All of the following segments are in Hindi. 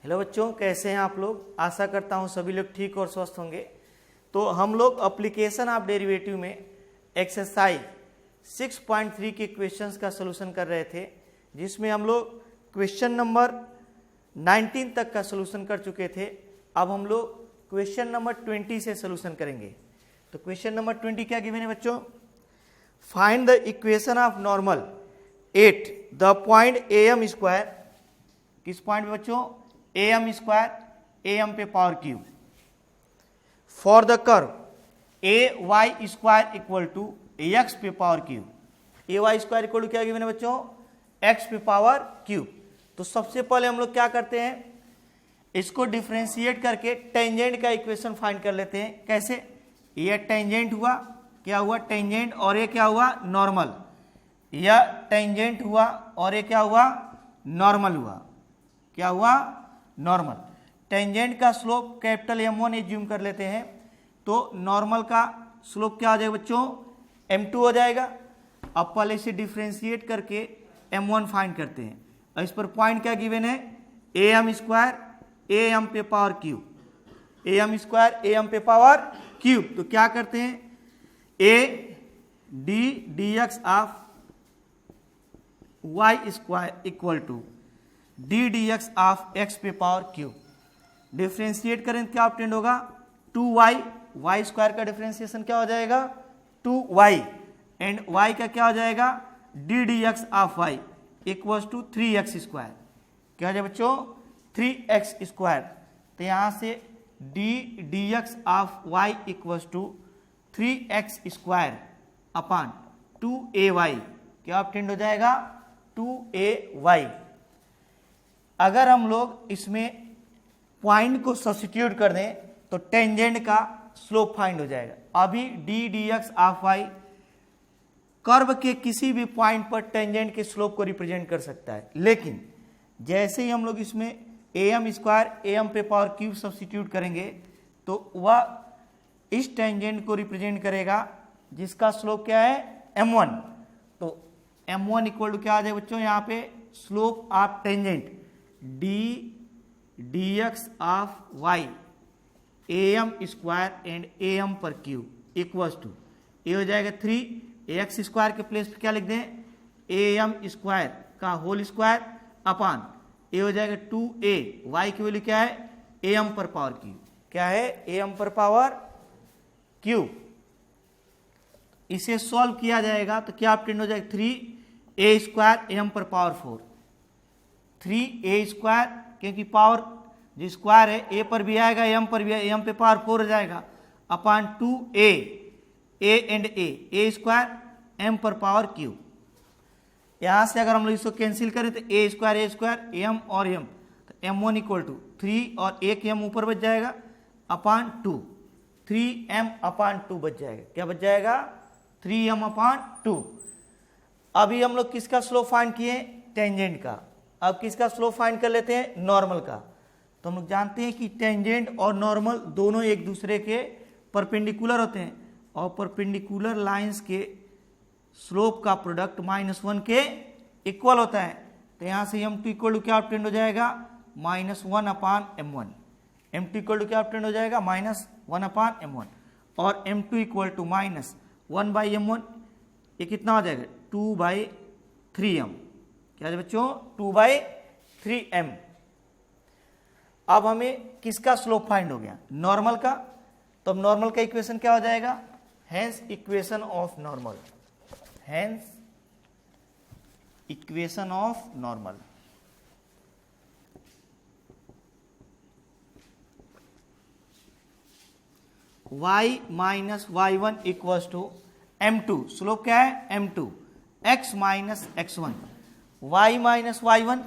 हेलो बच्चों, कैसे हैं आप लोग। आशा करता हूं सभी लोग ठीक और स्वस्थ होंगे। तो हम लोग एप्लीकेशन ऑफ डेरिवेटिव में एक्सरसाइज 6.3 के क्वेश्चंस का सलूशन कर रहे थे, जिसमें हम लोग क्वेश्चन नंबर 19 तक का सलूशन कर चुके थे। अब हम लोग क्वेश्चन नंबर 20 से सलूशन करेंगे। तो क्वेश्चन नंबर 20 क्या गिवन है बच्चों? Find the equation of normal at the point m square. किस पॉइंट पे बच्चों? एम स्क्वायर, एम पे power cube. For the curve a y square equal to x पे power cube. A y square equal to क्या गिवन है बच्चों? एक्स पे पावर क्यूब। तो सबसे पहले हम लोग क्या करते हैं, इसको डिफ्रेंशिएट करके टेंजेंट का इक्वेशन फाइंड कर लेते हैं। कैसे? ये टेंजेंट हुआ, क्या हुआ? टेंजेंट। और ये क्या हुआ? नॉर्मल। यह टेंजेंट हुआ और ये क्या हुआ? नॉर्मल हुआ। क्या हुआ? नॉर्मल। टेंजेंट का स्लोप कैपिटल M1 एज्यूम कर लेते हैं, तो नॉर्मल का स्लोप क्या हो जाएगा बच्चों? M2 हो जाएगा। अब पहले इसे डिफ्रेंशिएट करके M1 फाइंड करते हैं। और इस पर पॉइंट क्या गिवन है? AM स्क्वायर, AM पे power cube. AM square, AM पे पावर क्यूब। तो क्या करते हैं, AD dx of y square equal to d dx of x पे पावर क्यूब। डिफ्रेंशिएट करें क्या ऑब्टेंड होगा? 2y। y स्क्वायर का डिफ्रेंशिएशन क्या हो जाएगा? 2y। एंड y का क्या हो जाएगा? d dx of y equal to 3x square. क्या हो जाएगा बच्चों? 3x square. तो यहां से d dx of y equal to 3x square upon 2ay। क्या ऑब्टेंड हो जाएगा? 2ay। अगर हम लोग इसमें पॉइंट को सब्स्टिट्यूट कर दें तो टेंजेंट का स्लोप फाइंड हो जाएगा। अभी d dx of y curve के किसी भी पॉइंट पर टेंजेंट के स्लोप को रिप्रेजेंट कर सकता है, लेकिन जैसे ही हम लोग इसमें am स्क्वायर, am पे पावर क्यूब सब्स्टिट्यूट करेंगे तो वह इस टेंजेंट को रिप्रेजेंट करेगा जिसका स्लोप क्या है? m1। तो m1 इक्वल टू क्या आ जाएगा बच्चों? यहाँ पे slope of tangent d dx of y am square and am पर क्यूब इक्वल टू ये हो जाएगा 3x स्क्वायर के प्लेस पे क्या लिख दें? am स्क्वायर का होल स्क्वायर अपॉन ये हो जाएगा 2a। y की वैल्यू क्या है? am पर पावर क्यूब। क्या है? am पर पावर क्यूब। इसे सॉल्व किया जाएगा तो क्या ऑब्टेन हो जाएगा? 3a स्क्वायर am पर पावर 4। 3a स्क्वायर, क्योंकि पावर जो स्क्वायर है a पर भी आएगा m पर भी आएगा, m पे पावर 4 हो जाएगा upon 2a, a and a square m पर पावर क्यूब। यहां से अगर हम लोग इसको कैंसिल करें तो a स्क्वायर m और m, तो m1 इक्वल टू 3 और एक m ऊपर बच जाएगा अपॉन 2, 3m अपॉन 2 बच जाएगा। क्या बच जाएगा? 3m upon 2। अभी हम लोग किसका स्लोप फाइंड किए? टेंजेंट का। अब किसका स्लोप फाइंड कर लेते हैं? नॉर्मल का। तो हम लोग जानते हैं कि टेंजेंट और नॉर्मल दोनों एक दूसरे के परपेंडिकुलर होते हैं, और परपेंडिकुलर लाइंस के स्लोप का प्रोडक्ट -1 के इक्वल होता है। तो यहां से m2 इक्वल टू क्या ऑब्टेंड हो जाएगा? -1 upon m1। m2 equal to क्या ऑब्टेंड हो जाएगा? -1 अपॉन m1। और m2 equal to -1 by m1, ये कितना हो जाएगा? 2/3m। क्या है बच्चों? 2/3m। अब हमें किसका स्लोप फाइंड हो गया? नॉर्मल का। तो अब नॉर्मल का इक्वेशन क्या हो जाएगा? Hence equation of normal. Hence equation of normal. y minus y1 equals to m2। Slope क्या है? m2। x minus x1। y minus y1,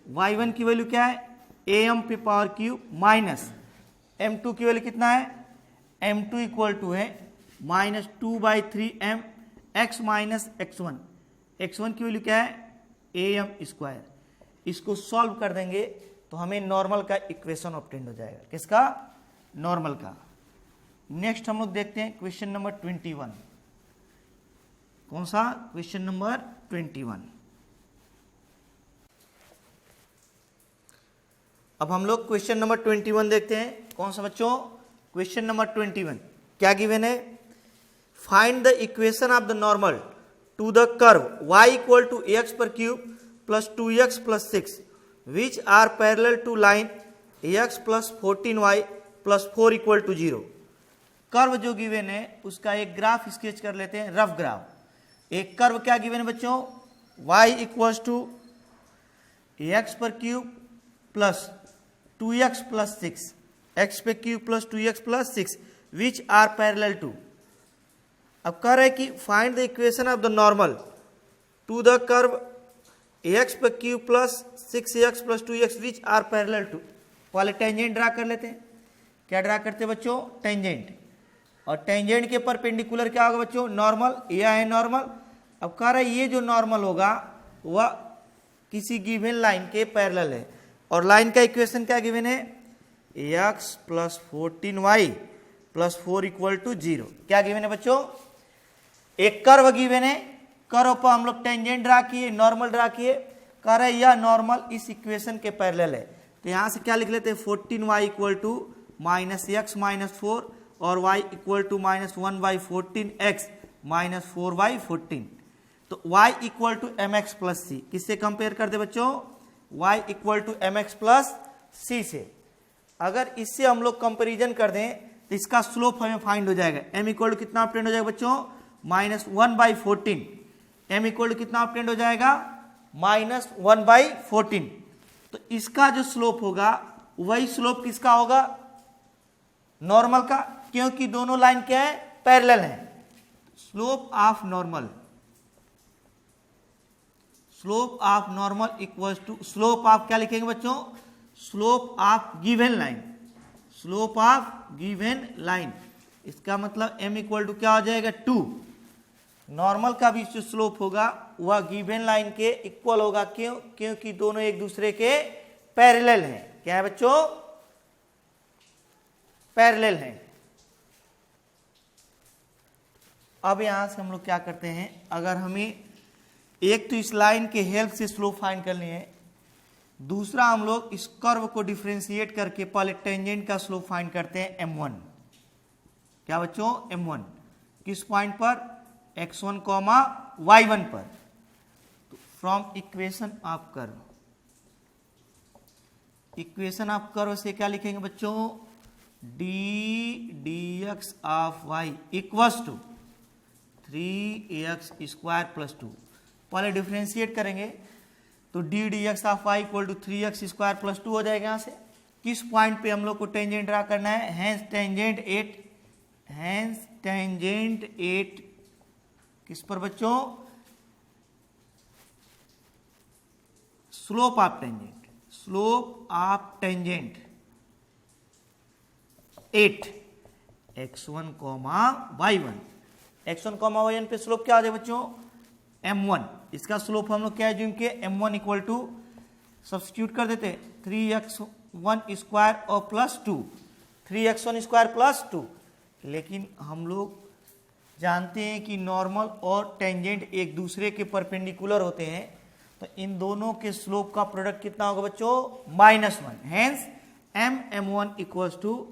y1 की वैल्यू क्या है? am पे पावर क्यूब माइनस m2 की वैल्यू कितना है? m2 इक्वल टू है -2/3m x minus x1। x1 की वैल्यू क्या है? am square. इसको सॉल्व कर देंगे तो हमें नॉर्मल का इक्वेशन ऑब्टेन हो जाएगा। किसका? नॉर्मल का। नेक्स्ट हम लोग देखते हैं क्वेश्चन नंबर 21। कौन सा? Question number 21। अब हम लोग क्वेश्चन नंबर 21 देखते हैं। कौन सा बच्चों? क्वेश्चन नंबर 21 क्या गिवन है? Find the equation of the normal to the curve y equal to x पर cube plus 2x plus 6 which are parallel to line x plus 14y plus 4 equal to 0। Curve जो गिवन है उसका एक ग्राफ स्केच कर लेते हैं, रफ ग्राफ। एक कर्व क्या गिवन है बच्चों? y इक्वल्स टू एक्स पर cube plus 2x plus 6, x पे cube plus 2x plus 6 which are parallel to. अब कह रहे हैं कि find the equation of the normal to the curve x पर cube plus 6x plus 2x which are parallel to. पहले टेंजेंट ड्रा कर लेते हैं। क्या ड्रा करते हैं बच्चों? टेंजेंट। और टेंजेंट के परपेंडिकुलर क्या होगा बच्चों? नॉर्मल। यह है नॉर्मल। अब कह रहा है ये जो नॉर्मल होगा वह किसी गिवन लाइन के पैरेलल है। और लाइन का इक्वेशन क्या गिवन है? x plus 14y plus 4 equal to 0। क्या गिवन है बच्चों? एक कर्व गिवन है, कर्व पर हम लोग टेंजेंट ड्रा किए, नॉर्मल ड्रा किए। कह रहे यह नॉर्मल इस इक्वेशन के पैरेलल है। तो यहां से क्या लिख लेते हैं? 14y equal to minus x minus 4 और y equal to minus 1/14 x minus 4/14। तो y equal to mx plus c किससे कंपेयर कर दे बच्चों? y equal to mx plus c से। अगर इससे हम लोग कंपेरिजन कर दें तो इसका स्लोप हमें फाइंड हो जाएगा। m इक्वल टू कितना ऑब्टेंड हो जाएगा बच्चों? माइनस 1/14। m इक्वल टू कितना ऑब्टेंड हो जाएगा? माइनस 1/14। तो इसका जो स्लोप होगा वही स्लोप किसका होगा? नॉर्मल का, क्योंकि दोनों लाइन क्या है? पैरेलल है। Slope of normal, slope of normal equals to slope of क्या लिखेंगे बच्चों? Slope of given line, slope of given line. इसका मतलब m इक्वल टू क्या हो जाएगा? 2। नॉर्मल का भी जो स्लोप होगा वह गिवन लाइन के इक्वल होगा। क्यों? क्योंकि दोनों एक दूसरे के पैरेलल हैं। क्या है बच्चों? पैरेलल हैं। अब यहां से हम लोग क्या करते हैं, अगर हमें एक तो इस लाइन के हेल्प से स्लोप फाइंड करनी है, दूसरा हम लोग इस कर्व को डिफरेंशिएट करके पहले टेंजेंट का स्लोप फाइंड करते हैं m1। क्या बच्चों? m1 किस पॉइंट पर? x1 कॉमा y1 पर। तो from equation of curve, equation of curve से क्या लिखेंगे बच्चों? d dx of y equals to 3x square plus 2। पहले डिफरेंशिएट करेंगे तो d dx of y equal to 3x square plus 2 हो जाएगा। यहाँ से किस पॉइंट पे हम लोग को टेंजेंट ड्रा करना है? हैंस टेंजेंट 8, हैंस टेंजेंट 8 किस पर बच्चों? Slope of tangent, slope of tangent 8 x1 comma y1। x1 comma y1 पे स्लोप क्या आ जाए बच्चों? m1। इसका स्लोप हम लोग क्या एज्यूम किए? m1 इक्वल टू सब्स्टिट्यूट कर देते 3x1 स्क्वायर और प्लस 2, 3x1 स्क्वायर प्लस 2। लेकिन हम लोग जानते हैं कि नॉर्मल और टेंजेंट एक दूसरे के परपेंडिकुलर होते हैं, तो इन दोनों के स्लोप का प्रोडक्ट कितना होगा बच्चों? -1। हेंस m1 इक्वल्स टू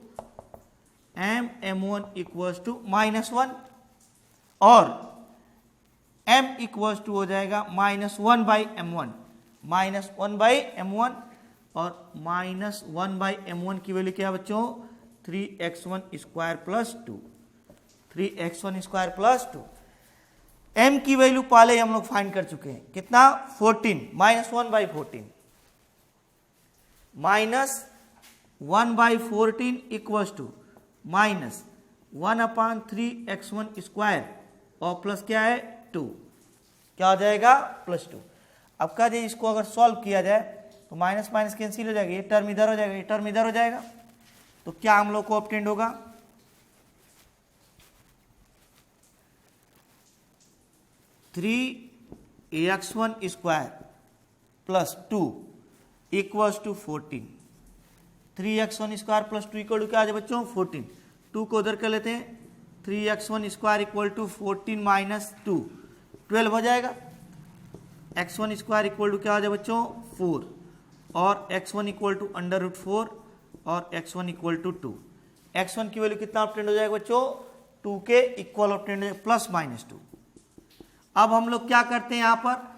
-1 और m इक्वल्स टू हो जाएगा -1/m1, -1/m1 और -1/m1 की वैल्यू क्या है बच्चों? 3x1 square plus 2, 3x1 square plus 2। m की वैल्यू पहले ही हम लोग फाइंड कर चुके हैं। कितना? 14, -1/14, -1/14 इक्वल्स टू -1/3x1 स्क्वायर और प्लस क्या है? 2। क्या हो जाएगा? +2। अब कह दे इसको अगर सॉल्व किया जाए तो माइनस माइनस कैंसिल हो जाएगा, ये टर्म इधर हो जाएगा, ये टर्म इधर हो जाएगा। तो क्या हम लोग को ऑब्टेंड होगा? 3x1 square plus 2 equals to 14। 3x1 square plus 2 equal to क्या आ जाए बच्चों? 14। 2 को उधर कर लेते हैं, 3x1 square equal to 14 minus 2 12 हो जाएगा। x1 स्क्वायर इक्वल टू क्या हो जाए बच्चों? 4 और x1 इक्वल टू √4 और x1 इक्वल टू 2। x1 की वैल्यू कितना ऑब्टेंड हो जाएगा बच्चों, 2 के इक्वल ऑब्टेंड हो जाएगा, +-2। अब हम लोग क्या करते हैं, यहाँ पर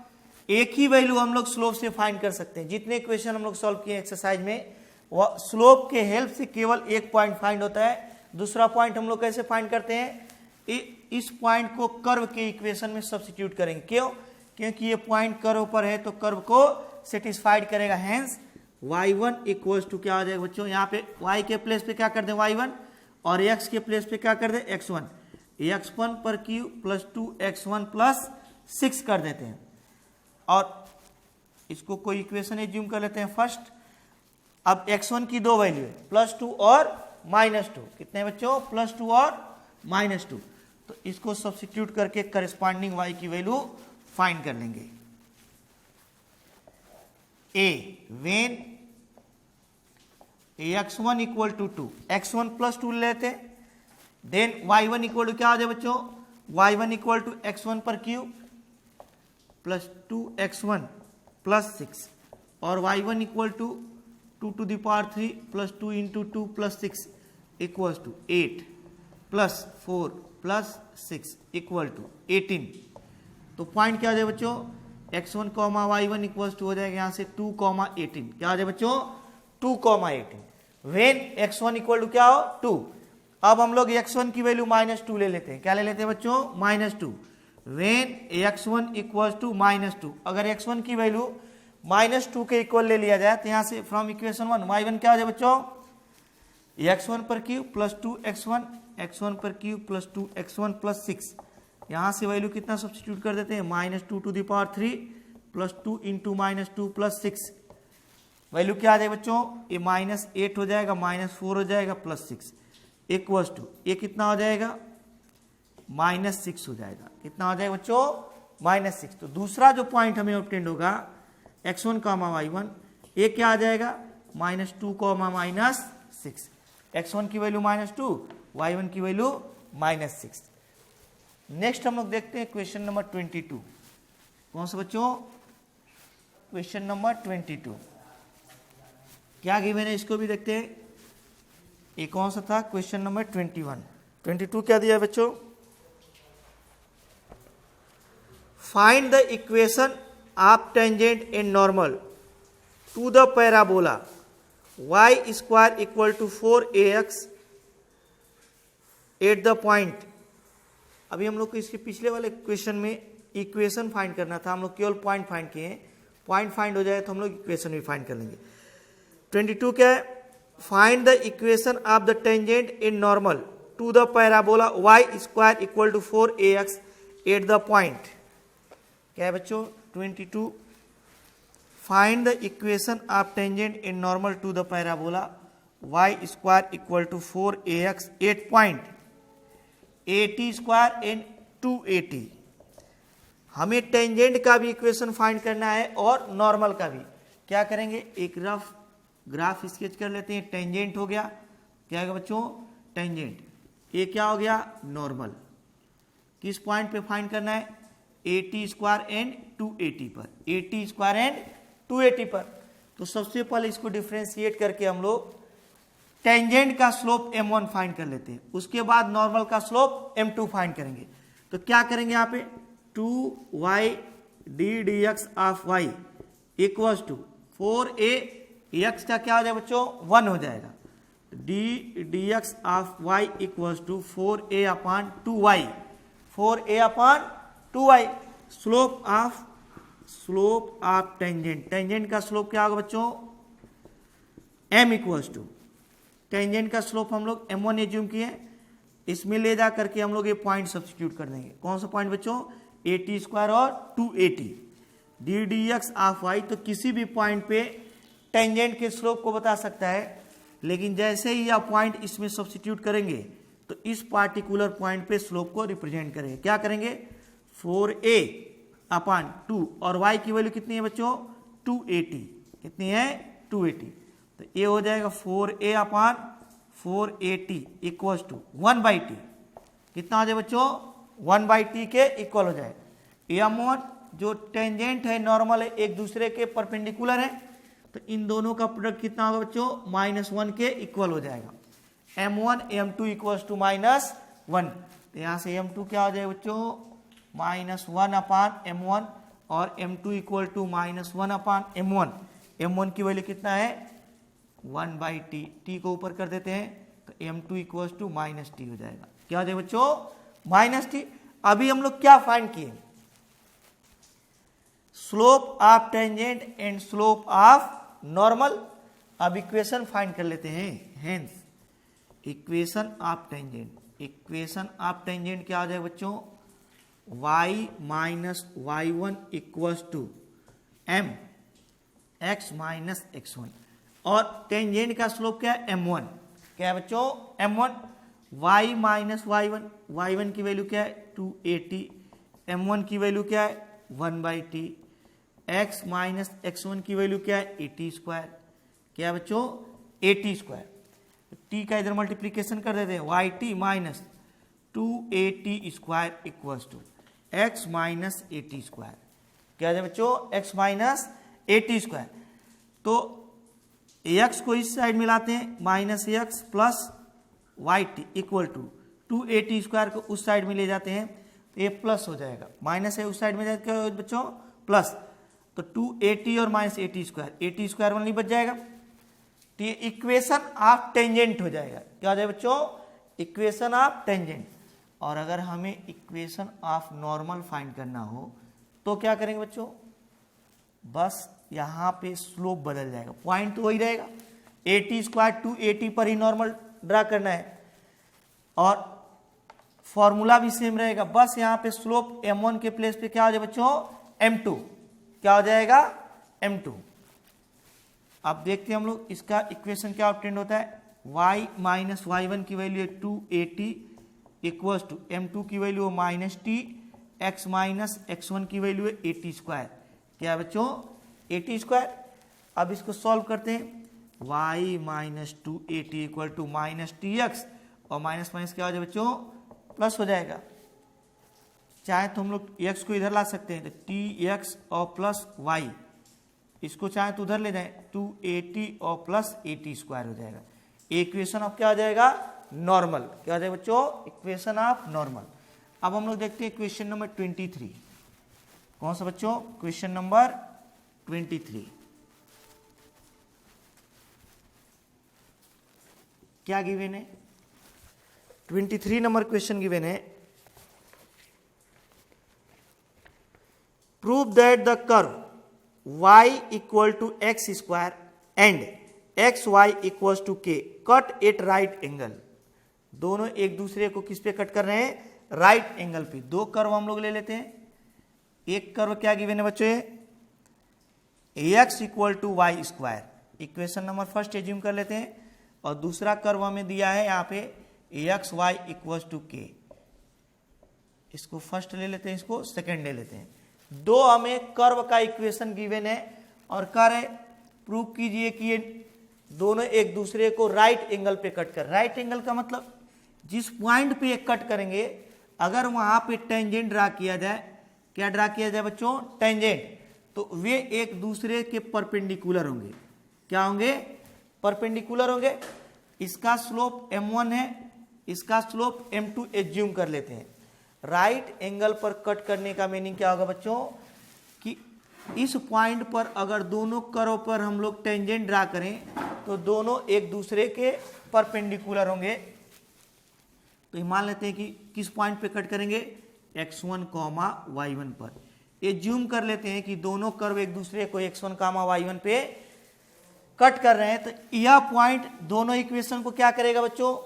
एक ही वैल्यू हम लोग स्लोप से फाइंड कर सकते हैं। जितने इक्वेशन हम लोग सॉल्व किए एक्सरसाइज में, वह स्लोप के हेल्प से केवल एक पॉइंट फाइंड होता है। दूसरा पॉइंट हम लोग कैसे फाइंड करते हैं, इस पॉइंट को कर्व के इक्वेशन में सब्स्टिट्यूट करेंगे। क्यों, क्योंकि ये पॉइंट कर्व पर है तो कर्व को सेटिस्फाइड करेगा। हेंस y1 इक्वल्स टू क्या हो जाएगा बच्चों, यहाँ पे y के प्लेस पे क्या कर दें y1 और x के प्लेस पे क्या कर दें x1। x1 पर क्यू प्लस 2x1 प्लस 6 कर देते हैं और इसको कोई इक्वेशन एज्यूम कर लेते हैं फर्स्ट। अब x1 की दो वैल्यू है, +2 और -2। कितने बच्चों, +2 और -2। तो इसको सब्स्टिट्यूट करके करस्पॉन्डिंग y की वैल्यू फाइंड कर लेंगे। a when x1 equal to 2, x1 +2 लेते हैं, देन y1 इक्वल टू क्या हो जाए बच्चों, y1 इक्वल टू x1 पर क्यूब प्लस 2x1 प्लस 6 और y1 equal to 2 to the power 3 plus 2 into 2 plus 6 equals to 8 plus 4 plus 6 equal to 18। तो पॉइंट क्या हो जाए बच्चों, x1 comma y1 equals to हो जाएगा यहाँ से 2 कॉमा 18। क्या हो जाए बच्चों, 2 comma 18 when x1 equal to क्या हो 2। अब हम लोग x1 की वैल्यू -2 ले लेते हैं। क्या ले लेते हैं बच्चों, -2 वेन x1 इक्वल्स टू -2। अगर x1 की वैल्यू -2 के इक्वल ले लिया जाए तो यहाँ से फ्रॉम इक्वेशन 1 y1 क्या हो जाए बच्चों, x1 पर क्यूब प्लस 2x1, x1 पर क्यूब प्लस 2x1 प्लस 6। यहाँ से वैल्यू कितना सब्स्टिट्यूट कर देते हैं, -2 to the power 3 plus 2 into -2 plus 6। Value क्या आ जाएगा बच्चों, ये -8 हो जाएगा, -4 हो जाएगा, प्लस 6 इक्वल्स टू ये कितना हो जाएगा, -6 हो जाएगा। कितना हो जाएगा बच्चों, -6। तो दूसरा जो पॉइंट हमें ऑब्टेंड होगा x1 कॉमा y1, ये क्या आ जाएगा, -2 कॉमा -6। x1 की वैल्यू -2, y1 की वैल्यू -6। नेक्स्ट हम लोग देखते हैं क्वेश्चन नंबर 22। कौन सा बच्चों, क्वेश्चन नंबर 22 क्या गिवन है, इसको भी देखते हैं। ये कौन सा था, क्वेश्चन नंबर 21। 22 क्या दिया है बच्चों, find the equation of tangent and normal to the parabola y² equal to 4ax at the point. अभी हम लोग को इसके पिछले वाले क्वेश्चन में इक्वेशन फाइंड करना था, हम लोग केवल पॉइंट फाइंड किए हैं। पॉइंट फाइंड हो जाए तो हम लोग इक्वेशन भी फाइंड कर लेंगे। 22 क्या है, find the equation of the tangent in normal to the parabola y² equal to 4ax at the point. क्या है बच्चों, 22 find the equation of tangent in normal to the parabola y² equal to 4ax at point AT² and 2AT। हमें टेंजेंट का भी इक्वेशन फाइंड करना है और नॉर्मल का भी। क्या करेंगे, एक रफ ग्राफ स्केच कर लेते हैं। टेंजेंट हो गया, क्या है बच्चों, टेंजेंट। ये क्या हो गया, नॉर्मल। किस पॉइंट पे फाइंड करना है, AT² एंड 2AT पर, AT² एंड 2AT पर। तो सबसे पहले इसको डिफ्रेंशिएट करके हम लोग टेंजेंट का स्लोप m1 फाइंड कर लेते हैं, उसके बाद नॉर्मल का स्लोप m2 फाइंड करेंगे। तो क्या करेंगे यहाँ पे, 2y dx of y equals to 4a, x का क्या हो जाएगा बच्चों, 1 हो जाएगा, dx of y equals to 4a upon 2y, 4a upon 2y। Slope of tangent, tangent का स्लोप क्या होगा बच्चों, m इक्वल्स टू, टेंजेंट का स्लोप हम लोग m1 एज्यूम किए, इसमें ले जा करके हम लोग ये पॉइंट सब्स्टिट्यूट कर देंगे। कौन सा पॉइंट बच्चों, AT² और 2AT, dx ऑफ y। तो किसी भी पॉइंट पे टेंजेंट के स्लोप को बता सकता है, लेकिन जैसे ही यह पॉइंट इसमें सब्स्टिट्यूट करेंगे तो इस पार्टिकुलर पॉइंट पे स्लोप को रिप्रेजेंट करेंगे। क्या करेंगे, 4a अपॉन 2 और y की वैल्यू कितनी है बच्चों, 2AT। कितनी है, 2AT। तो ये हो जाएगा 4a upon 4AT equals to 1/t। कितना हो जाए बच्चों, 1/t के इक्वल हो जाएगा। m1 जो टेंजेंट है, नॉर्मल है, एक दूसरे के परपेंडिकुलर है, तो इन दोनों का प्रोडक्ट कितना होगा बच्चों, -1 के इक्वल हो जाएगा। m1 m2 इक्वल टू -1, तो यहाँ से m2 क्या हो जाएगा बच्चों, -1/m1 और m2 equal to -1/m1। m1 की वैल्यू कितना है, 1/t, t को ऊपर कर देते हैं तो m2 इक्वल टू -t हो जाएगा। क्या हो जाएगा बच्चों, -t। अभी हम लोग क्या फाइंड किए, slope of tangent and slope of normal. अब इक्वेशन फाइंड कर लेते हैं। हेंस इक्वेशन ऑफ टेंजेंट क्या हो जाएगा बच्चों, y minus y1 equals to m x minus x1, और टेंजेंट का स्लोप क्या है, m1। क्या है बच्चों, m1। y माइनस y1 की वैल्यू क्या है, 280, m1 की वैल्यू क्या है, 1/t, x माइनस x1 की वैल्यू क्या है, 80²। क्या है बच्चों, 80²। t का इधर मल्टीप्लीकेशन कर देते हैं, yt minus 280² equals to x minus 80²। क्या है बच्चों, x माइनस 80²। तो x को इस साइड मिलाते हैं, -x plus yt equal to 280² को उस साइड में ले जाते हैं तो ये प्लस हो जाएगा, माइनस है उस साइड में जाएगा बच्चों प्लस, तो 280 और -80², 80² वाला नहीं बच जाएगा, तो ये इक्वेशन ऑफ टेंजेंट हो जाएगा। क्या हो जाएगा बच्चों, इक्वेशन ऑफ टेंजेंट। और अगर हमें इक्वेशन ऑफ नॉर्मल फाइंड करना हो तो क्या करेंगे बच्चों, बस यहाँ पे स्लोप बदल जाएगा, पॉइंट तो वही रहेगा, 80² 280 पर ही नॉर्मल ड्रा करना है और फॉर्मूला भी सेम रहेगा। बस यहाँ पे स्लोप m1 के प्लेस पे क्या हो जाएगा बच्चों, m2। क्या हो जाएगा, m2। अब देखते हैं हम लोग इसका इक्वेशन क्या ऑब्टेन होता है, y माइनस y1 की वैल्यू है 280 इक्वल्स टू m2 की वैल्यू है -t, x माइनस x1 की वैल्यू है 80²। क्या है बच्चों, 80²। अब इसको सॉल्व करते हैं, y minus 280 equal to -tx, और माइनस माइनस क्या हो जाएगा बच्चों, प्लस हो जाएगा। चाहे तो हम लोग x को इधर ला सकते हैं, तो tx और प्लस y, इसको चाहे तो उधर ले जाएं, 280 और प्लस 80² हो जाएगा। इक्वेशन ऑफ क्या हो जाएगा, नॉर्मल। क्या हो जाएगा बच्चों, इक्वेशन ऑफ नॉर्मल। अब हम लोग देखते हैं क्वेश्चन नंबर 23। कौन सा बच्चों, क्वेश्चन नंबर 23। क्या गिवन है, 23 नंबर क्वेश्चन गिवन है, prove that the curve y equal to x² and xy equal to k cut at right angle. दोनों एक दूसरे को किस पे कट कर रहे हैं, राइट एंगल पे। दो कर्व हम लोग ले लेते हैं। एक कर्व क्या गिवन है बच्चों, x equal to y², equation number first assume कर लेते हैं, और दूसरा कर्व हमें दिया है यहाँ पे xy इक्वल टू k। इसको फर्स्ट ले लेते हैं, इसको सेकंड ले लेते हैं। दो हमें कर्व का इक्वेशन गिवन है और कह रहे प्रूव कीजिए कि ये दोनों एक दूसरे को राइट एंगल पे कट कर। राइट एंगल का मतलब जिस पॉइंट पे कट करेंगे, अगर वहां पे टेंजेंट ड्रा किया जाए, क्या ड्रा किया जाए बच्चों, टेंजेंट, तो वे एक दूसरे के परपेंडिकुलर होंगे। क्या होंगे, परपेंडिकुलर होंगे। इसका स्लोप m1 है, इसका स्लोप m2 एज्यूम कर लेते हैं। राइट एंगल पर कट करने का मीनिंग क्या होगा बच्चों, कि इस पॉइंट पर अगर दोनों कर्व पर हम लोग टेंजेंट ड्रा करें तो दोनों एक दूसरे के परपेंडिकुलर होंगे। तो मान लेते हैं कि किस पॉइंट पे कट करेंगे, x1, y1 पर। एज्यूम कर लेते हैं कि दोनों कर्व एक दूसरे को x1, y1 पे कट कर रहे हैं, तो यह पॉइंट दोनों इक्वेशन को क्या करेगा बच्चों,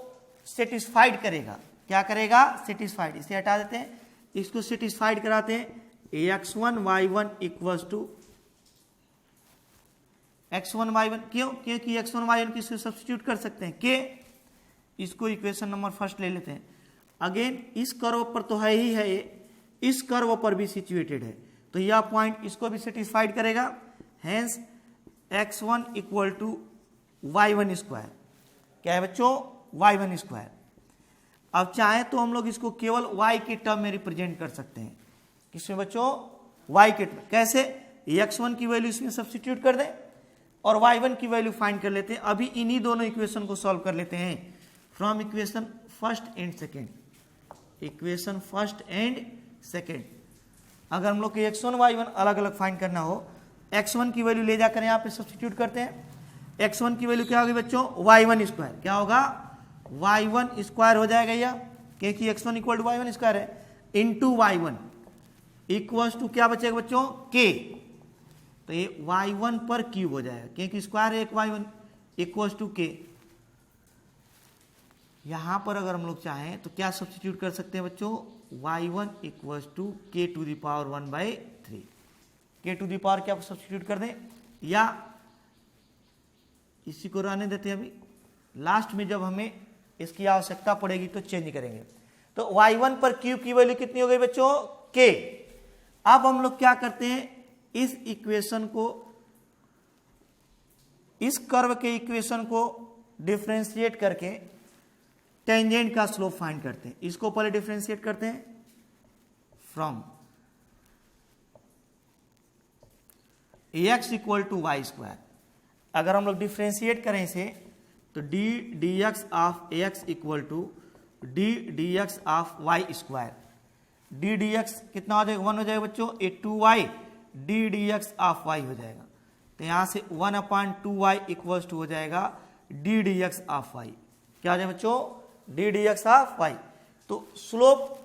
सेटिस्फाइड करेगा। क्या करेगा, सेटिस्फाइड। इसे हटा देते हैं, इसको सेटिस्फाइड कराते हैं। x1 y1 equals to x1 y1, क्यों, क्योंकि x1 y1 किससे सब्स्टिट्यूट कर सकते हैं, k। इसको इक्वेशन नंबर फर्स्ट ले लेते हैं। अगेन इस कर्व पर तो है ही है ये, इस कर्व पर भी सिचुएटेड है, तो यह पॉइंट इसको भी सेटिस्फाइड करेगा। Hence x1 equal to y1²। क्या है बच्चों, y1²। अब चाहे तो हम लोग इसको केवल y के टर्म में रिप्रेजेंट कर सकते हैं। किसमें बच्चों, y के टर्म। कैसे, x1 की वैल्यू इसमें सब्स्टिट्यूट कर दें, और y1 की वैल्यू फाइंड कर लेते हैं। अभी इन्हीं दोनों इक्वेशन को सॉल्व कर लेते हैं from equation first and second. Equation first and second अगर हम लोग के x1 y1 अलग अलग फाइंड करना हो, x1 की वैल्यू ले जाकर यहाँ पे सब्स्टिट्यूट करते हैं। x1 की वैल्यू क्या होगी बच्चों, y1 स्क्वायर, क्या होगा y1 स्क्वायर हो जाएगा यह, क्योंकि x1 equal to y1 square है, इंटू y1 इक्वल्स टू क्या बचेगा बच्चों k, तो ये y1 पर क्यूब हो जाएगा क्योंकि स्क्वायर है एक y1 इक्वल्स टू k। यहां पर अगर हम लोग चाहें तो क्या सब्स्टिट्यूट कर सकते हैं बच्चों, y1 equals to k to the power 1/3, k to the power क्या सब्स्टिट्यूट कर दें, या इसी को रहने देते हैं, अभी लास्ट में जब हमें इसकी आवश्यकता पड़ेगी तो चेंज करेंगे। तो y1 पर क्यूब की वैल्यू कितनी हो गई बच्चों, k। अब हम लोग क्या करते हैं, इस इक्वेशन को, इस कर्व के इक्वेशन को डिफरेंशिएट करके टेंजेंट का स्लोप फाइंड करते हैं। इसको पहले डिफरेंशिएट करते हैं from x equal to y square. अगर हम लोग डिफरेंशिएट करें इसे तो d x of x equal to d x of y square. D x कितना हो जाएगा, 1 हो जाएगा बच्चों, ए 2y d x of y हो जाएगा। तो यहां से 1/2y इक्वल्स टू हो जाएगा डी एक्स ऑफ y। क्या हो जाएगा बच्चों, डी एक्स ऑफ y। तो स्लोप,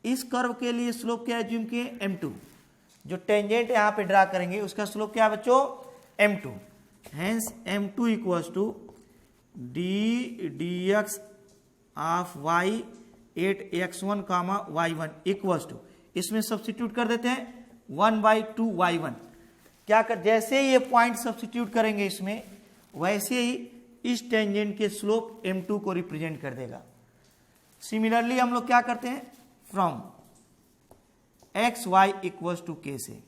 इस कर्व के लिए स्लोप क्या है, ज्यूम के m2, जो टेंजेंट यहां पे ड्रा करेंगे उसका स्लोप क्या है बच्चों, m2। Hence m2 equals to d x of y at x1 comma y1 equals to, इसमें सब्स्टिट्यूट कर देते हैं 1/2y1। क्या कर, जैसे ये पॉइंट सब्स्टिट्यूट करेंगे इसमें, वैसे ही इस टेंजेंट के स्लोप m2 को रिप्रेजेंट कर देगा। सिमिलरली हम लोग क्या करते हैं, from x y equals to k से,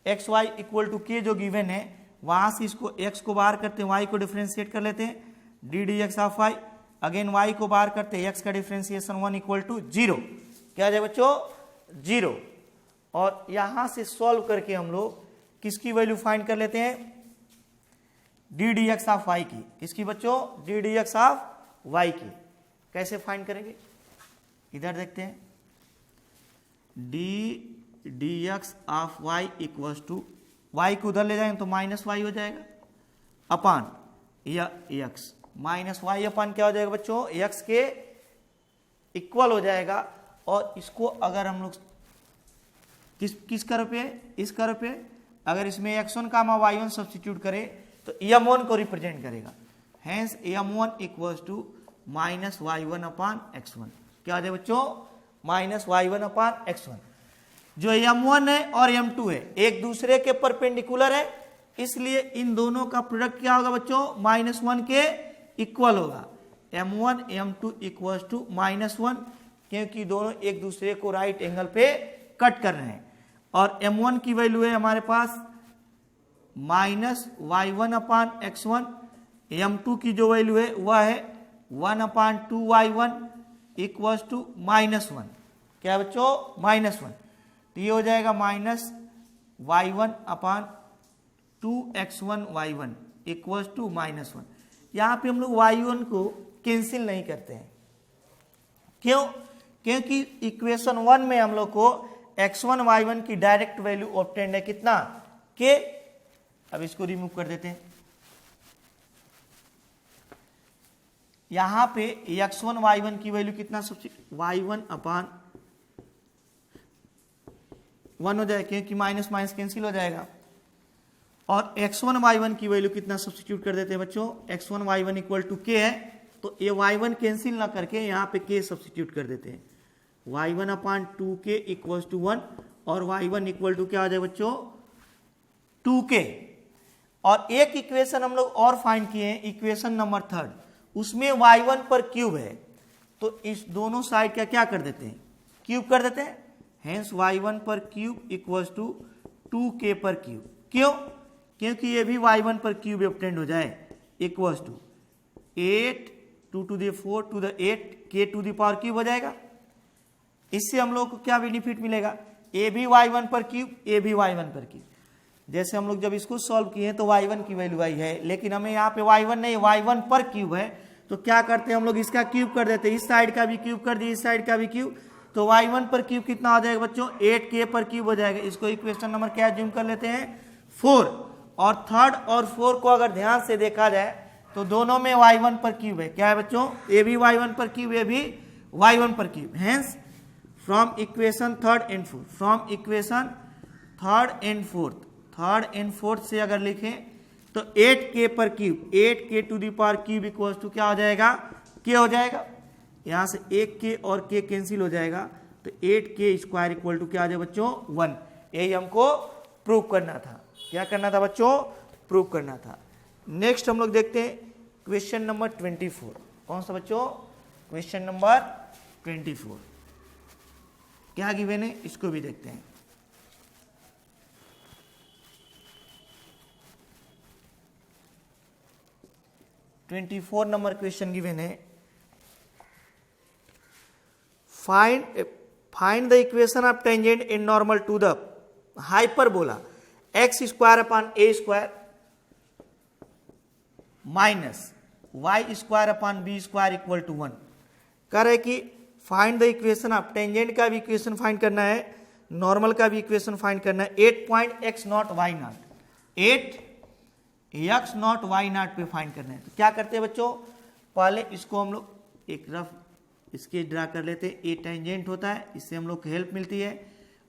एक्स वाई इक्वल टू के जो गिवन है वहां से इसको x को बाहर करते हैं, y को डिफरेंशिएट कर लेते हैं, d x of y, again y को बाहर करते हैं, x का डिफरेंशिएशन 1 इक्वल टू 0, क्या जाए बच्चों 0। और यहां से सॉल्व करके हम लोग किसकी वैल्यू फाइंड कर लेते हैं, डी एक्स ऑफ y की। किसकी बच्चों, डी एक्स ऑफ y की। कैसे फाइंड करेंगे, इधर देखते हैं, d x of y equals to, y को उधर ले जाएंगे तो -y हो जाएगा अपान या x, -y अपान क्या हो जाएगा बच्चों, x के इक्वल हो जाएगा। और इसको अगर हम लोग किस कर्व पे, इस कर्व पे, अगर इसमें x1 कामा y1 सब्स्टिट्यूट करें तो m1 को रिप्रेजेंट करेगा। Hence m1 equals to -y1 upon x1। क्या हो जाएगा बच्चों, -y1 अपान x1। जो m1 है और m2 है एक दूसरे के परपेंडिकुलर है, इसलिए इन दोनों का प्रोडक्ट क्या होगा बच्चों, -1 के इक्वल होगा। m1 m2 इक्वल्स टू -1, क्योंकि दोनों एक दूसरे को राइट एंगल पे कट कर रहे हैं। और m1 की वैल्यू है हमारे पास -y1 अपान x1, m2 की जो वैल्यू है वह है 1/2y1 इक्वल्स टू -1। क्या बच्चों, -1। तो ये हो जाएगा -y1 upon 2x1 y1 equals to -1। यहां पे हम लोग y1 को कैंसिल नहीं करते हैं, क्यों, क्योंकि इक्वेशन 1 में हम लोग को x1 y1 की डायरेक्ट वैल्यू ऑब्टेन्ड है कितना, k। अब इसको रिमूव कर देते हैं। यहां पे x1 y1 की वैल्यू कितना, y1 अपान 1 हो जाएगा क्योंकि माइनस माइनस कैंसिल हो जाएगा। और x1 y1 की वैल्यू कितना सब्स्टिट्यूट कर देते हैं बच्चों, x1 y1 equal to k है, तो ये y1 कैंसिल ना करके यहाँ पे k सब्स्टिट्यूट कर देते हैं। y1 upon 2k equal to 1 और y1 इक्वल टू क्या आ जाए बच्चों 2k। और एक इक्वेशन हम लोग और फाइंड किए हैं, इक्वेशन नंबर 3, उसमें y1 पर क्यूब है, तो इस दोनों साइड का क्या कर देते हैं, क्यूब कर देते हैं। हेंस y1 पर क्यूब इक्वल्स टू 2k पर क्यूब। क्यों, क्योंकि ये भी y1 पर क्यूब ऑब्टेन्ड हो जाए, equals to 8 2 to the 4 to the 8 k to the power cube हो जाएगा। इससे हम लोग को क्या बेनिफिट मिलेगा, ए भी y1 पर क्यूब, ए भी y1 पर क्यूब। जैसे हम लोग जब इसको सॉल्व किए तो y1 की वैल्यू आई है, लेकिन हमें यहाँ पे y1 नहीं y1 पर क्यूब है, तो क्या करते हैं हम लोग इसका क्यूब कर देते हैं, इस साइड का भी क्यूब कर दिए, इस साइड का भी क्यूब, तो y1 पर क्यूब कितना हो जाएगा बच्चों 8k पर क्यूब हो जाएगा। इसको इक्वेशन नंबर क्या ज्यूम कर लेते हैं 4। और थर्ड और 4 को अगर ध्यान से देखा जाए तो दोनों में y1 पर क्यूब है। क्या है बच्चों, ये भी y1 पर क्यूब, ये भी y1 पर cube. Hence from equation third and fourth, from equation third and fourth से अगर लिखें तो 8k पर cube, 8k to the power cube equals to क्या हो जाएगा, k हो जाएगा। यहां से 1k और k कैंसिल हो जाएगा, तो 8k स्क्वायर इक्वल टू क्या आ जाए बच्चों 1। यही हमको प्रूव करना था। क्या करना था बच्चों, प्रूव करना था। नेक्स्ट हम लोग देखते हैं क्वेश्चन नंबर 24। कौन सा बच्चों, क्वेश्चन नंबर 24 क्या गिवन है, इसको भी देखते हैं। ट्वेंटी-4 नंबर क्वेश्चन गिवन है, find the equation of tangent in normal to the hyperbola x square upon A square minus y square upon B square equal to 1। कह रहे कि find the equation of tangent का भी इक्वेशन फाइंड करना है, नॉर्मल का भी इक्वेशन फाइंड करना है। 8.x0y0, 8x0y0 पे फाइंड करना है। तो क्या करते हैं बच्चों, पहले इसको हम लोग एक रफ इसके ड्रा कर लेते हैं। ए टेंजेंट होता है, इससे हम लोग को हेल्प मिलती है।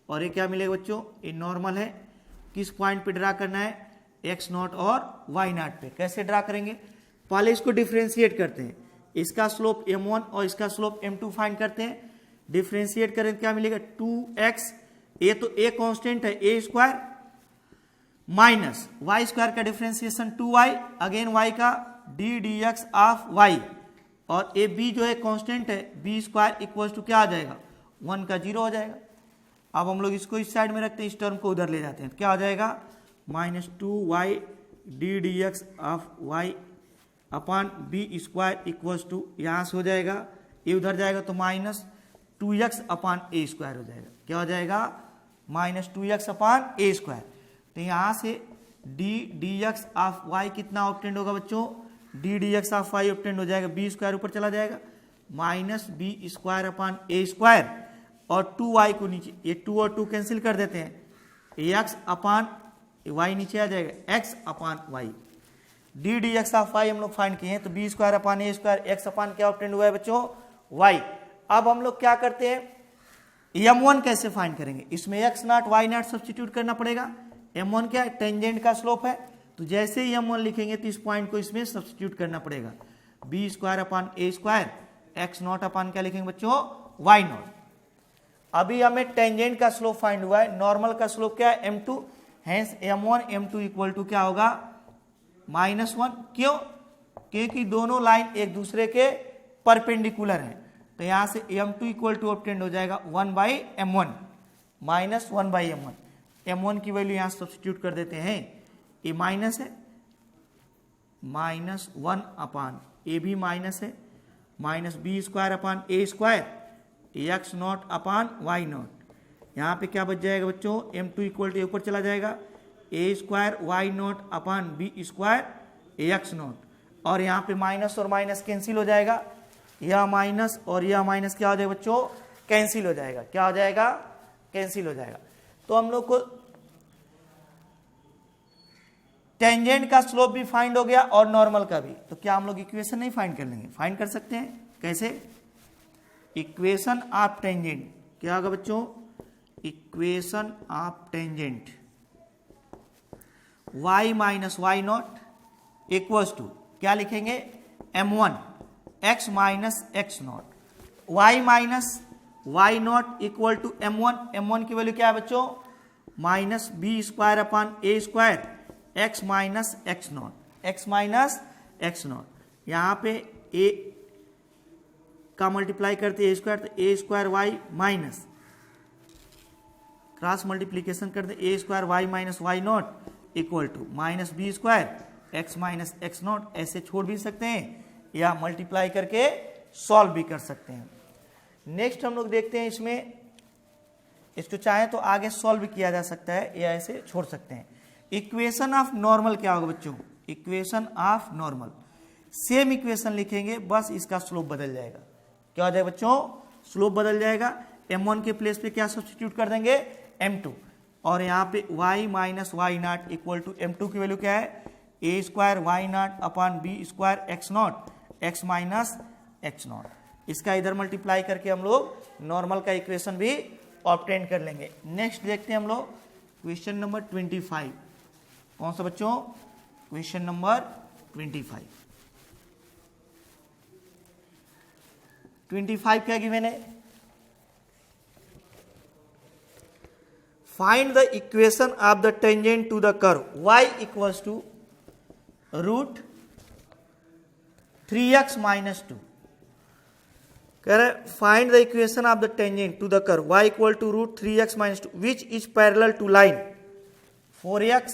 और ये क्या मिलेगा बच्चों, ये नॉर्मल है, किस पॉइंट पे ड्रा करना है, x0 और y0 पे। कैसे ड्रा करेंगे, पहले इसको डिफ्रेंशिएट करते हैं, इसका स्लोप m1 और इसका स्लोप m2 फाइंड करते हैं। डिफ्रेंशिएट करें क्या मिलेगा 2x, ये तो a कांस्टेंट है a square, minus y square का डिफ्रेंशिएशन 2y, अगेन y का d dx ऑफ y, और ए बी जो है कांस्टेंट है b स्क्वायर इक्वल टू क्या आ जाएगा 1 का 0 हो जाएगा। अब हम लोग इसको इस साइड में रखते हैं, इस टर्म को उधर ले जाते हैं, क्या हो जाएगा -2y d dx of y upon B square equals to, यहाँ से हो जाएगा ये उधर जाएगा तो -2x अपॉन ए स्क्वायर हो जाएगा। क्या हो जाएगा -2x अपॉन ए स्क्वायर। तो यहाँ से d dx ऑफ y कितना ऑब्टेंड होगा बच्चों, d dx of y obtained हो जाएगा, बी स्क्वायर ऊपर चला जाएगा -b स्क्वायर अपॉन ए स्क्वायर, और 2y को नीचे, ये 2 और 2 कैंसिल कर देते हैं, x अपॉन y नीचे आ जाएगा x upon y। D D x of Y हम लोग फाइंड किए हैं, तो बी स्क्वायर अपॉन ए स्क्वायर एक्स अपॉन क्या ऑब्टेंड हुआ है बच्चों वाई। अब हम लोग क्या करते हैं, m1 कैसे फाइंड करेंगे, इसमें x0 y0 सब्स्टिट्यूट करना पड़ेगा। m1 क्या है, टेंजेंट का स्लोप है, तो जैसे ही m1 लिखेंगे तो इस पॉइंट को इसमें सब्स्टिट्यूट करना पड़ेगा, बी स्क्वायर अपॉन ए स्क्वायर x0 अपॉन क्या लिखेंगे बच्चों y0। अभी हमें टेंजेंट का स्लोप फाइंड हुआ है, नॉर्मल का स्लोप क्या है m2, hence m1 m2 equal to क्या होगा -1। क्यों, क्योंकि दोनों लाइन एक दूसरे के परपेंडिकुलर हैं, तो यहां से m2 इक्वल टू ऑब्टेंड हो जाएगा 1/m1 -1/m1। m1 की वैल्यू यहां सब्स्टिट्यूट कर देते हैं, ये माइनस है, -1 अपॉन ए भी माइनस है, -b स्क्वायर अपॉन ए स्क्वायर x0 अपॉन y0। यहाँ पे क्या बच जाएगा बच्चों, m2 इक्वल टू ऊपर चला जाएगा a square y0 upon B square x0, और यहाँ पे माइनस और माइनस कैंसिल हो जाएगा, यह माइनस और यह माइनस क्या हो जाएगा बच्चों कैंसिल हो जाएगा, क्या हो जाएगा कैंसिल हो जाएगा। तो हम लोग को टेंजेंट का स्लोप भी फाइंड हो गया और नॉर्मल का भी, तो क्या हम लोग इक्वेशन नहीं फाइंड कर लेंगे, फाइंड कर सकते हैं। कैसे, इक्वेशन ऑफ टेंजेंट क्या होगा बच्चों, equation of tangent y minus y0 equals to क्या लिखेंगे m1 x minus x0, y minus y0 equal to m1 की वैल्यू क्या है बच्चों -b स्क्वायर अपॉन ए स्क्वायर x माइनस x0। यहाँ पे a का मल्टीप्लाई करते ए स्क्वायर, तो a square y minus cross multiplication करते a square y minus y0 equal to -b square x minus x0। ऐसे छोड़ भी सकते हैं या मल्टीप्लाई करके सॉल्व भी कर सकते हैं। नेक्स्ट हम लोग देखते हैं, इसमें इसको चाहे तो आगे सॉल्व भी किया जा सकता है या ऐसे छोड़ सकते हैं। इक्वेशन ऑफ नॉर्मल क्या होगा बच्चों, equation of normal, same equation लिखेंगे, बस इसका स्लोप बदल जाएगा। क्या हो जाएगा बच्चों, स्लोप बदल जाएगा। m1 के प्लेस पे क्या सब्स्टिट्यूट कर देंगे, m2, और यहाँ पे y minus Y not equal to m2 की वैल्यू क्या है, a square Y not upon B square X not, X minus X not. इसका इधर मल्टीप्लाई करके हम लोग नॉर्मल का इक्वेशन भी ऑब्टेन कर लेंगे। नेक्स्ट देखते हैं हम लोग क्वेश्चन नंबर 25। कौन सा बच्चों, क्वेश्चन नंबर 25। 25 क्या गिवन है, find the equation of the tangent to the curve y equals to root 3x minus 2। कह रहे find the equation of the tangent to the curve y equal to root 3x minus 2 which is parallel to line 4x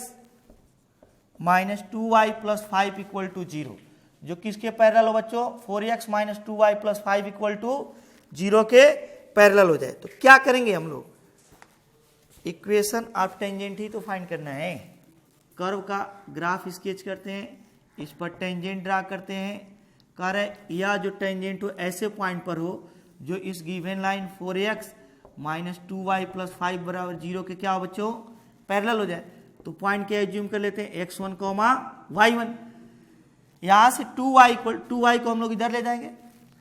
minus 2y plus 5 equal to 0, जो किसके पैरेलल हो बच्चों, 4x minus 2y plus 5 equal to 0 के पैरेलल हो जाए। तो क्या करेंगे हम लोग, इक्वेशन ऑफ टेंजेंट ही तो फाइंड करना है। कर्व का ग्राफ स्केच करते हैं, इस पर टेंजेंट ड्रा करते हैं। कह रहे या जो टेंजेंट हो ऐसे पॉइंट पर हो जो इस given line 4x minus 2y plus 5 बराबर 0 के क्या हो बच्चों, पैरेलल हो जाए। तो पॉइंट क्या एज्यूम कर लेते हैं, x1 y1। यहां से 2y को हम लोग इधर ले जाएंगे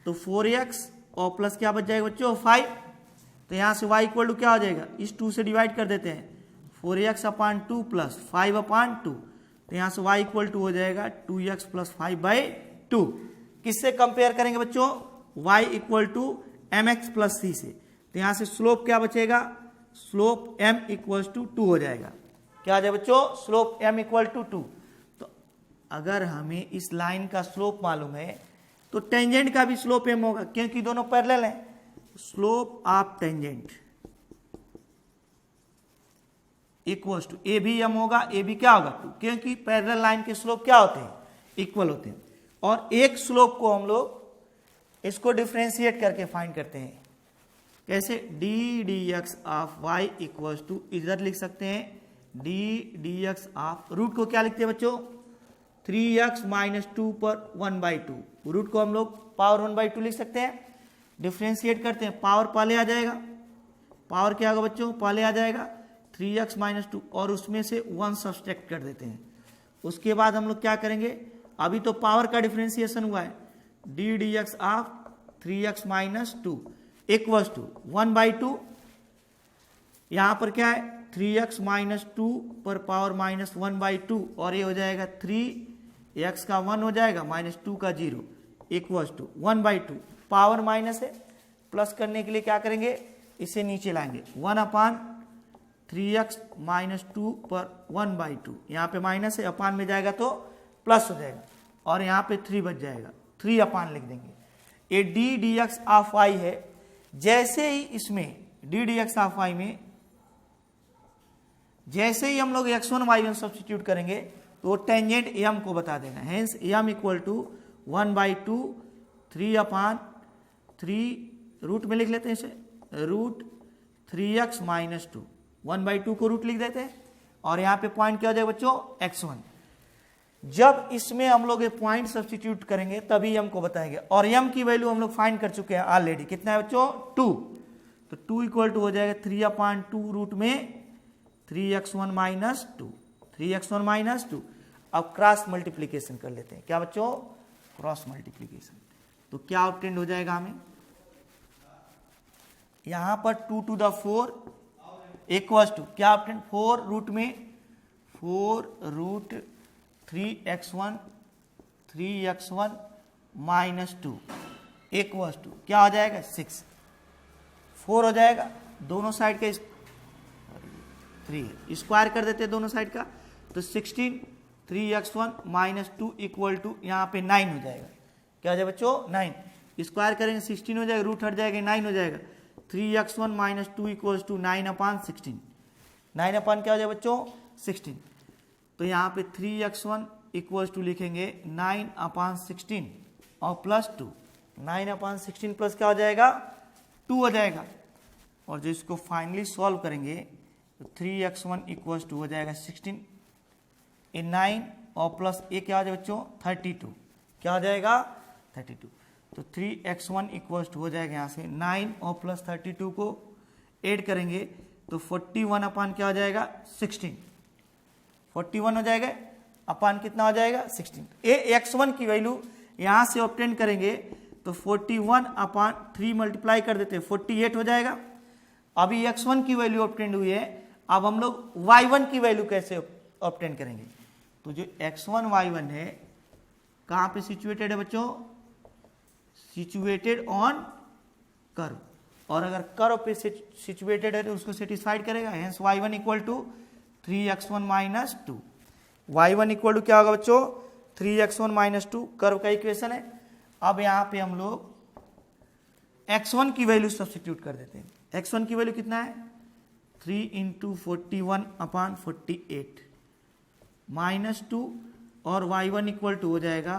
तो 4x और प्लस क्या बच जाएगा बच्चों 5। तो यहां से y इक्वल टू क्या हो जाएगा, इस 2 से डिवाइड कर देते हैं, 4x अपॉन 2 प्लस 5 अपॉन 2। तो यहां से y इक्वल टू हो जाएगा 2x प्लस 5/2। किससे कंपेयर करेंगे बच्चों, y equal to mx plus c से। तो यहां से स्लोप क्या बचेगा, स्लोप m इक्वल टू 2 हो जाएगा। क्या आ जाए बच्चों, स्लोप m इक्वल टू 2। तो अगर हमें इस लाइन का स्लोप मालूम है तो टेंजेंट का भी स्लोप m होगा, क्योंकि दोनों पैरेलल हैं। Slope of tangent equals to a भी m होगा, ए भी क्या होगा 2, क्योंकि पैरेलल लाइन के स्लोप क्या होते हैं, इक्वल होते हैं। और एक स्लोप को हम लोग इसको डिफरेंशिएट करके फाइंड करते हैं। कैसे, D D x of Y equals to, इधर लिख सकते हैं D D x of, root को क्या लिखते हैं बच्चों, 3x माइनस 2 पर 1/2। रूट को हम लोग पावर 1/2 लिख सकते हैं। डिफरेंशिएट करते हैं, पावर पहले आ जाएगा, पावर क्या होगा बच्चों, पहले आ जाएगा 3x माइनस 2 और उसमें से 1 सब्सट्रैक्ट कर देते हैं। उसके बाद हम लोग क्या करेंगे, अभी तो पावर का डिफरेंशिएशन हुआ है, D D x of 3x minus 2 equals to 1/2। यहां पर क्या है 3x माइनस 2 पर पावर माइनस 1/2 और ये हो जाएगा 3x का 1 हो जाएगा माइनस 2 का 0 इक्वल्स टू 1/2। पावर माइनस है, प्लस करने के लिए क्या करेंगे, इसे नीचे लाएंगे 1/3x माइनस 2 पर 1/2। यहाँ पे माइनस है, अपान में जाएगा तो प्लस हो जाएगा और यहाँ पे 3 बच जाएगा, 3 अपान लिख देंगे। ये D D x of Y है। जैसे ही इसमें D D x of Y में जैसे ही हम लोग x1 y1 सब्स्टिट्यूट करेंगे तो टेंजेंट m को बता देना। Hence m equal to 1/2 3/3 root में लिख लेते हैं इसे, रूट 3x माइनस 2, 1/2 को रूट लिख देते हैं और यहाँ पे पॉइंट क्या हो जाएगा बच्चों, x1। जब इसमें हम लोग ये पॉइंट सब्स्टिट्यूट करेंगे तभी m को बताएंगे और m की वैल्यू हम लोग फाइंड कर चुके हैं ऑलरेडी। कितना है बच्चों, 2। तो 2 इक्वल टू हो जाएगा 3/2 रूट में 3x1 माइनस 2, 3x1 माइनस 2। अब क्रॉस मल्टीप्लीकेशन कर लेते हैं, क्या बच्चों, क्रॉस मल्टीप्लीकेशन। तो क्या ऑब्टेंड हो जाएगा हमें, यहां पर 2 टू द 4 इक्वल्स टू क्या ऑब्टेंड, 4 रूट में 4 root 3x1 minus 2 equals to क्या हो जाएगा 6, 4 हो जाएगा। दोनों साइड का 3 स्क्वायर कर देते हैं दोनों साइड का, तो 16 3x1 माइनस 2 इक्वल टू यहाँ पे 9 हो जाएगा। क्या हो जाएगा बच्चों, 9 स्क्वायर करेंगे 16 हो जाएगा, रूट हट जाएगा 9 हो जाएगा। 3x1 माइनस 2 इक्वल्स टू 9/16, 9 अपान क्या हो जाएगा बच्चों 16। तो यहाँ पे 3x1 इक्वल्स टू लिखेंगे 9/16 और प्लस 2, 9/16 प्लस क्या हो जाएगा 2 हो जाएगा। और जो इसको फाइनली सॉल्व करेंगे तो 3x1 इक्वल्स टू हो जाएगा 16 ए 9 और प्लस ए क्या हो जाएगा बच्चों 32, क्या हो जाएगा 32। तो 3x1 इक्वल्स टू हो जाएगा यहाँ से 9 और प्लस 32 को ऐड करेंगे तो 41 अपान क्या हो जाएगा 16, 41 हो जाएगा अपान कितना हो जाएगा 16। ए x1 की वैल्यू यहाँ से ऑब्टेन करेंगे तो 41 अपान 3 मल्टीप्लाई कर देते हैं 48 हो जाएगा। अभी x1 की वैल्यू ऑब्टेन हुई है, अब हम लोग y1 की वैल्यू कैसे ऑब्टेन करेंगे। तो जो x1 y1 है कहाँ पे सिचुएटेड है बच्चों, सिचुएटेड ऑन कर्व, और अगर कर्व पे सिचुएटेड है तो उसको सेटिस्फाइड करेगा। Hence y1 equal to 3x1 minus 2, y1 equal to क्या होगा बच्चों 3x1 माइनस 2, कर्व का इक्वेशन है। अब यहाँ पे हम लोग x1 की वैल्यू सब्स्टिट्यूट कर देते हैं। x1 की वैल्यू कितना है 3 इंटू 41 अपान 48 माइनस 2, और y1 इक्वल टू हो जाएगा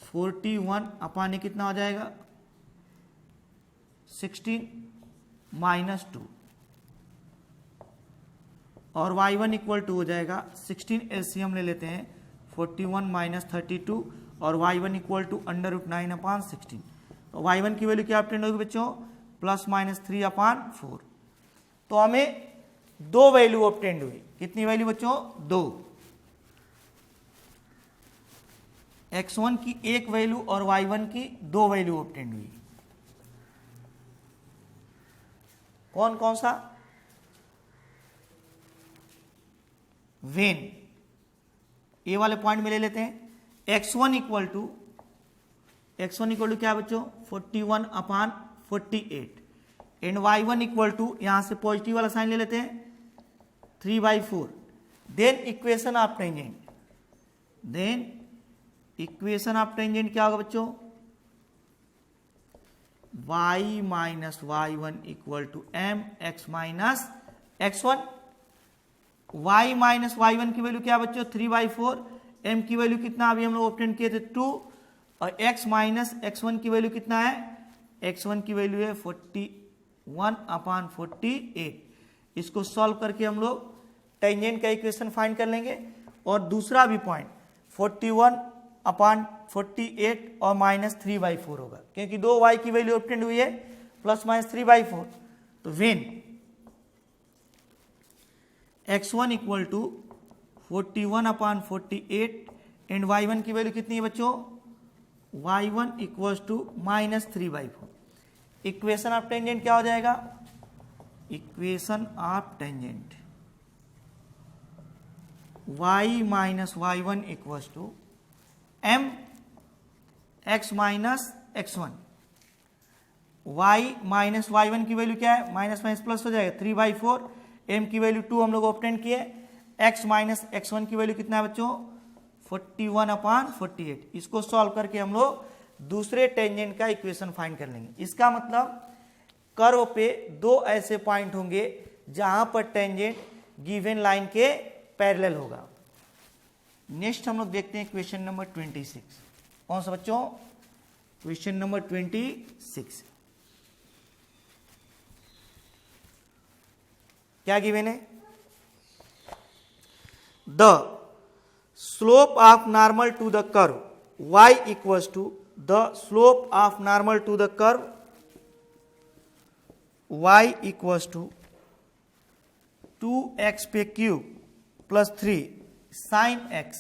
41 अपान ये कितना हो जाएगा 16 माइनस 2, और y1 इक्वल टू हो जाएगा 16 एलसीएम ले लेते हैं 41 माइनस 32, और y1 इक्वल टू √9 अपान 16। तो y1 की वैल्यू क्या ऑब्टेन होगी बच्चों प्लस माइनस 3 अपान 4। तो हमें दो वैल्यू ऑब्टेन हुई, कितनी वैल्यू बच्चों 2, x1 की एक वैल्यू और y1 की दो वैल्यू ऑब्टेन हुई। कौन कौन सा, वेन ए वाले पॉइंट में ले लेते हैं। x1 इक्वल टू क्या है बच्चों 41 upon 48, and y1 equal to यहां से पॉजिटिव वाला साइन ले लेते हैं 3/4। Then equation of tangent, then equation of tangent क्या होगा बच्चों y minus y1 equal to mx minus x1। y minus y1 की वैल्यू क्या बच्चों 3/4, m की वैल्यू कितना अभी हम लोग ऑब्टेन किए थे 2, और x माइनस x1 की वैल्यू कितना है, x1 की वैल्यू है 41 अपान 48। इसको सॉल्व करके हम लोग टेंजेंट का इक्वेशन फाइंड कर लेंगे। और दूसरा भी पॉइंट 41 अपान 48 और माइनस 3/4 होगा, क्योंकि दो y की वैल्यू ऑब्टेन हुई है प्लस माइनस 3/4। तो when x1 equal to 41 upon 48 and y1 की वैल्यू कितनी है बच्चों y1 equal to minus 3/4। Equation of tangent क्या हो जाएगा, equation of tangent y minus y1 equal to m x minus x1। y minus y1 की वैल्यू क्या है माइनस माइनस प्लस हो जाएगा 3/4, m की वैल्यू 2 हम लोग ऑब्टेन किए, x माइनस x1 की वैल्यू कितना है बच्चों 41 अपान 48। इसको सॉल्व करके हम लोग दूसरे टेंजेंट का इक्वेशन फाइंड कर लेंगे। इसका मतलब कर्व पे दो ऐसे पॉइंट होंगे जहां पर टेंजेंट गिवन लाइन के पैरेलल होगा। नेक्स्ट हम लोग देखते हैं क्वेश्चन नंबर 26। कौन सा बच्चों क्वेश्चन नंबर 26। क्या गिवन है, the slope of normal to the curve y equals to the slope of normal to the curve y equals to 2x पे cube plus 3 sine x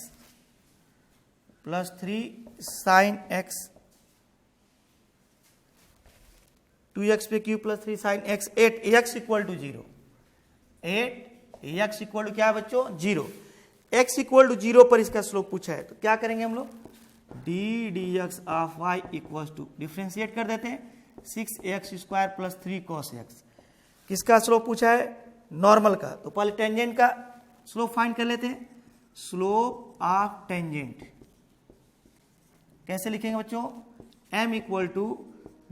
plus 3 sine x, 2x पे cube plus 3 sine x, 8x equal to 0, 8x equal to क्या है बच्चों 0। x इक्वल टू 0 पर इसका स्लोप पूछा है, तो क्या करेंगे हम लोग dx of y equal to differentiate कर देते हैं 6x square plus 3 cos x। किसका स्लोप पूछा है नॉर्मल का, तो पहले टेंजेंट का स्लोप फाइंड कर लेते हैं। स्लोप ऑफ टेंजेंट कैसे लिखेंगे बच्चों, m equal to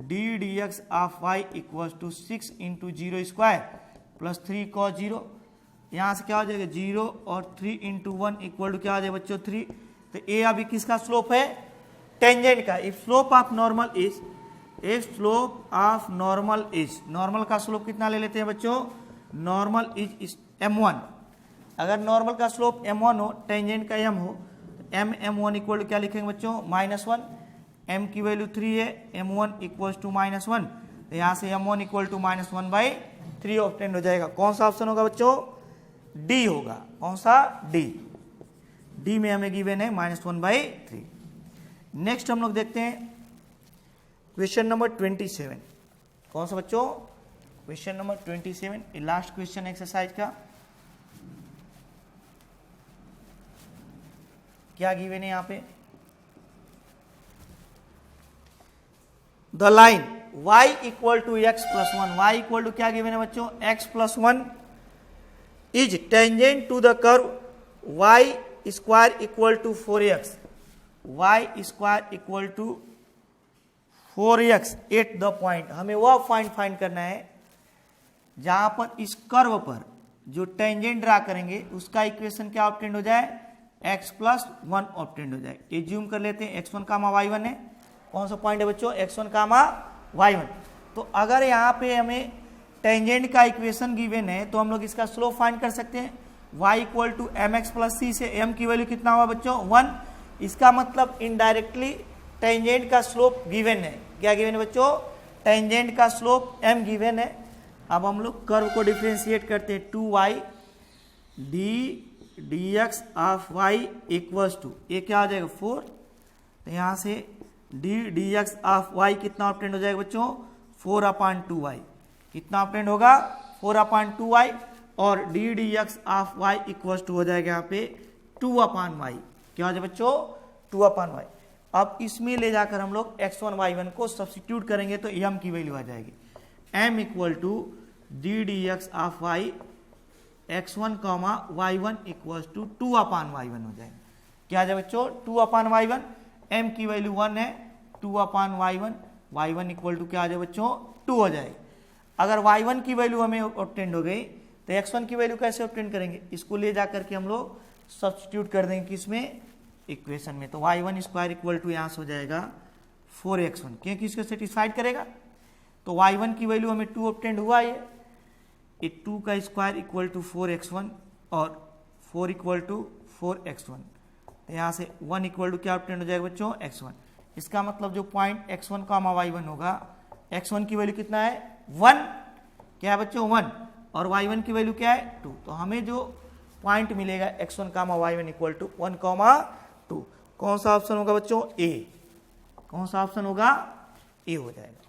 dx of y equal to 6 into 0 square plus 3 cos 0। यहां से क्या हो जाएगा 0 और 3 इंटू 1 इक्वल टू क्या हो जाएगा बच्चों 3। तो ए अभी किसका स्लोप है टेंजेंट का। If slope of normal is, if slope of normal is, normal का स्लोप कितना ले लेते हैं बच्चों, नॉर्मल इज m1 अगर नॉर्मल का स्लोप m1 हो, टेंजेंट का m हो, तो m1 इक्वल टू क्या लिखेंगे बच्चों, -1। m की वैल्यू 3 है, m1 इक्वल टू -1, तो यहाँ से m1 इक्वल टू -1/3 ऑब्टेंड हो जाएगा। कौन सा ऑप्शन होगा बच्चों, डी होगा। कौन सा, डी में हमें गिवन है -1/3। नेक्स्ट हम लोग देखते हैं क्वेश्चन नंबर 27। कौन सा बच्चों, क्वेश्चन नंबर 27, ये लास्ट क्वेश्चन एक्सरसाइज का। क्या गिवन है यहाँ पे, the line y equal to x plus 1, y equal to क्या गिवन है बच्चों, x plus 1 is tangent to the curve y square equal to 4x, y square equal to 4x at the point. हमें वह पॉइंट फाइंड करना है जहां पर इस कर्व पर जो टेंजेंट ड्रा करेंगे उसका इक्वेशन क्या ऑब्टेंड हो जाए, x प्लस 1 ऑब्टेंड हो जाए। एज्यूम कर लेते हैं x1 कामा y1 है। कौन सा पॉइंट है बच्चों, x1 कामा y1। तो अगर यहाँ पे हमें टेंजेंट का इक्वेशन गिवन है तो हम लोग इसका स्लोप फाइंड कर सकते हैं। y equal to mx plus c से m की वैल्यू कितना हुआ बच्चों, 1। इसका मतलब इनडायरेक्टली टेंजेंट का स्लोप गिवन है। क्या गिवन है बच्चों, टेंजेंट का स्लोप m गिवन है। अब हम लोग कर्व को डिफ्रेंशिएट करते हैं, 2y dx of y equals to, ये क्या हो जाएगा 4, तो यहाँ से dx ऑफ y कितना ऑब्टेंड हो जाएगा बच्चों, 4/2y। कितना ऑब्टेंड होगा, 4/2y, और dx of y equals to हो जाएगा यहाँ पे 2/y। क्या हो जाएगा बच्चों, 2/y। अब इसमें ले जाकर हम लोग x1 y1 को सब्स्टिट्यूट करेंगे तो m की वैल्यू आ जाएगी, m equal to dx of y x1 comma y1 equals to 2/y1 हो जाएगा। क्या आ जाएगा बच्चों, 2/y1, m की वैल्यू 1 है, 2/y1, y1 इक्वल टू क्या आ जाएगा बच्चों, 2 हो जाएगा। अगर y1 की वैल्यू हमें ऑब्टेंड हो गई तो x1 की वैल्यू कैसे ऑब्टेंड करेंगे, इसको ले जाकर के हम लोग सब्स्टिट्यूट कर देंगे किसमें, इक्वेशन में। तो y1 स्क्वायर इक्वल टू यहाँ से हो जाएगा 4x1, क्योंकि इसको सेटिस्फाइड करेगा। तो y1 की वैल्यू हमें 2 ऑब्टेंड हुआ है, ये 2 का स्क्वायर इक्वल टू 4x1 और 4 इक्वल टू 4x1, तो यहाँ से 1 इक्वल टू क्या ऑब्टेंड हो जाएगा बच्चों, x1। इसका मतलब जो पॉइंट x1 कामा y1 होगा, x1 की वैल्यू कितना है 1, क्या है बच्चों 1, और y1 की वैल्यू क्या है 2। तो हमें जो पॉइंट मिलेगा x1 comma y1 equal to 1,2। कौन सा ऑप्शन होगा बच्चों, ए। कौन सा ऑप्शन होगा, ए हो जाएगा।